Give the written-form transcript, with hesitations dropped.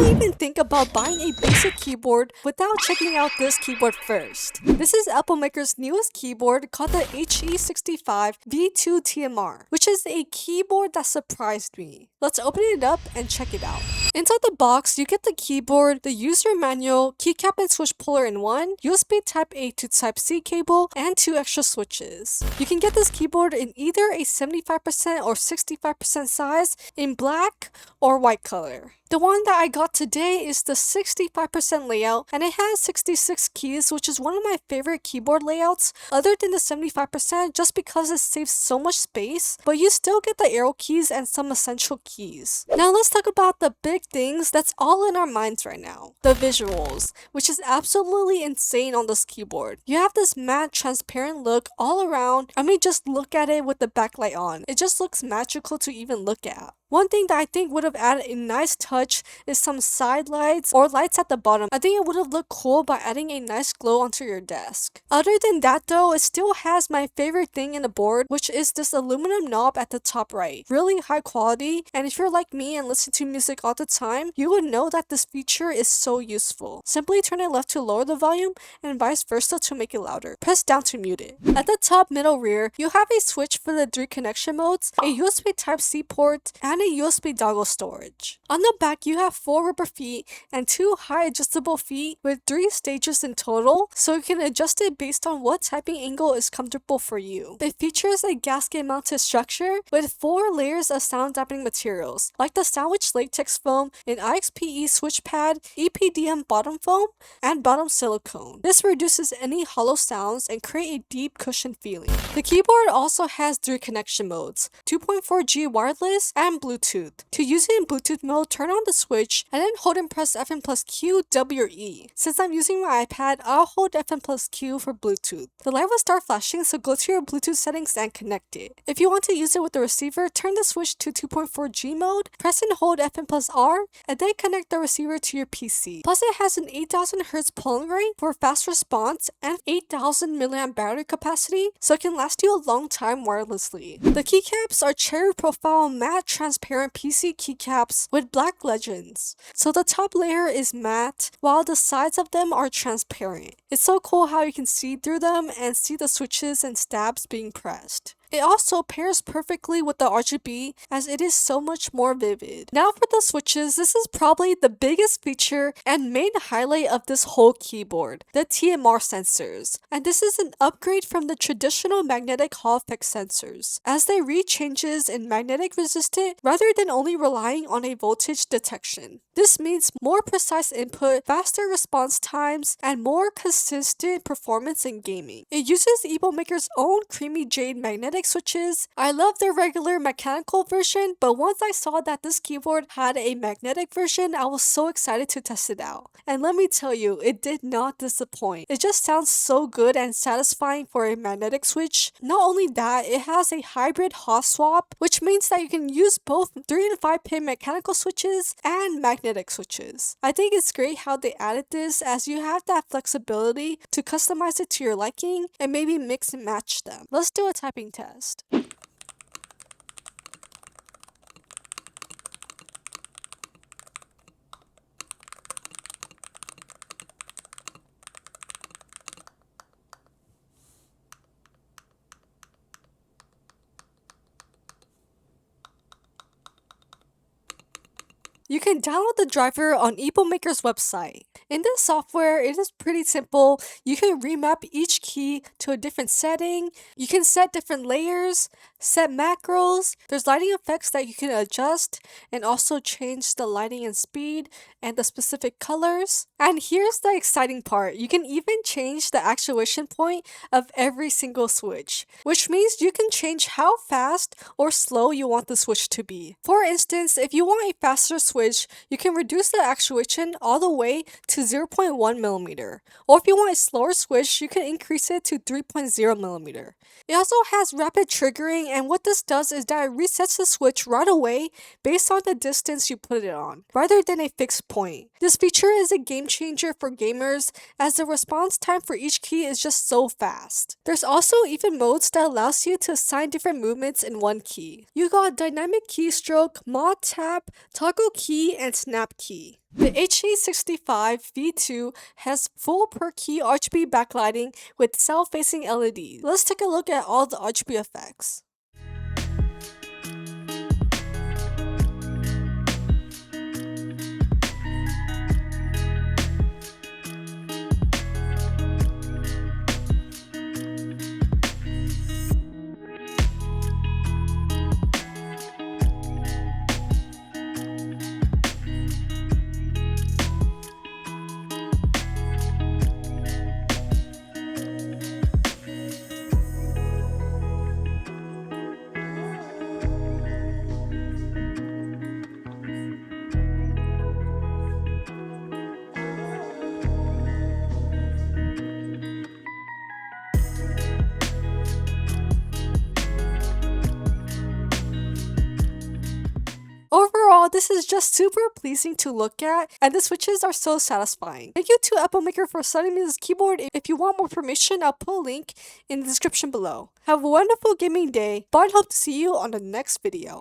Don't even think about buying a basic keyboard without checking out this keyboard first. This is Epomaker's newest keyboard called the HE65 V2 TMR, which is a keyboard that surprised me. Let's open it up and check it out. Inside the box, you get the keyboard, the user manual, keycap and switch puller in one, USB Type-A to Type-C cable, and 2 extra switches. You can get this keyboard in either a 75% or 65% size in black or white color. The one that I got today is the 65% layout, and it has 66 keys, which is one of my favorite keyboard layouts other than the 75% just because it saves so much space, but you still get the arrow keys and some essential keys. Now let's talk about the big things that's all in our minds right now. The visuals, which is absolutely insane on this keyboard. You have this matte transparent look all around. I mean, just look at it with the backlight on. It just looks magical to even look at. One thing that I think would have added a nice touch is some side lights or lights at the bottom. I think it would have looked cool by adding a nice glow onto your desk. Other than that though, it still has my favorite thing in the board, which is this aluminum knob at the top right. Really high quality, and if you're like me and listen to music all the time, you would know that this feature is so useful. Simply turn it left to lower the volume and vice versa to make it louder. Press down to mute it. At the top middle rear, you have a switch for the 3 connection modes, a USB Type-C port, and a USB dongle storage. On the back, you have 4 rubber feet and 2 high adjustable feet with 3 stages in total, so you can adjust it based on what typing angle is comfortable for you. It features a gasket mounted structure with 4 layers of sound dampening materials, like the sandwich latex foam, an IXPE switch pad, EPDM bottom foam, and bottom silicone. This reduces any hollow sounds and create a deep cushion feeling. The keyboard also has 3 connection modes, 2.4G wireless and Bluetooth. To use it in Bluetooth mode, turn on the switch and then hold and press FN plus Q, W, or E. Since I'm using my iPad, I'll hold FN plus Q for Bluetooth. The light will start flashing, so go to your Bluetooth settings and connect it. If you want to use it with the receiver, turn the switch to 2.4G mode, press and hold FN plus R, and then connect the receiver to your PC. Plus it has an 8000 Hz polling rate for fast response and 8000 mAh battery capacity, so it can last you a long time wirelessly. The keycaps are cherry profile matte transparent PC keycaps with black legends. So the top layer is matte, while the sides of them are transparent. It's so cool how you can see through them and see the switches and stabs being pressed. It also pairs perfectly with the RGB as it is so much more vivid. Now for the switches, this is probably the biggest feature and main highlight of this whole keyboard, the TMR sensors. And this is an upgrade from the traditional magnetic Hall effect sensors, as they read changes in magnetic resistance rather than only relying on a voltage detection. This means more precise input, faster response times, and more consistent performance in gaming. It uses Epomaker's own creamy jade magnetic switches. I love their regular mechanical version, but once I saw that this keyboard had a magnetic version, I was so excited to test it out. And let me tell you, it did not disappoint. It just sounds so good and satisfying for a magnetic switch. Not only that, it has a hybrid hot swap, which means that you can use both 3 and 5 pin mechanical switches and magnetic switches. I think it's great how they added this, as you have that flexibility to customize it to your liking and maybe mix and match them. Let's do a typing test. You can download the driver on Epomaker's website. In this software, it is pretty simple. You can remap each key to a different setting. You can set different layers, set macros. There's lighting effects that you can adjust and also change the lighting and speed and the specific colors. And here's the exciting part. You can even change the actuation point of every single switch, which means you can change how fast or slow you want the switch to be. For instance, if you want a faster switch, you can reduce the actuation all the way to 0.1 millimeter. Or if you want a slower switch, you can increase it to 3.0 millimeter. It also has rapid triggering, and what this does is that it resets the switch right away based on the distance you put it on, rather than a fixed point. This feature is a game changer for gamers, as the response time for each key is just so fast. There's also even modes that allows you to assign different movements in one key. You got dynamic keystroke, mod tap, toggle key key and snap key. The HE65 V2 has full per key RGB backlighting with self-facing LEDs. Let's take a look at all the RGB effects. Overall, this is just super pleasing to look at, and the switches are so satisfying. Thank you to Epomaker for sending me this keyboard. If you want more information, I'll put a link in the description below. Have a wonderful gaming day. Bye and hope to see you on the next video.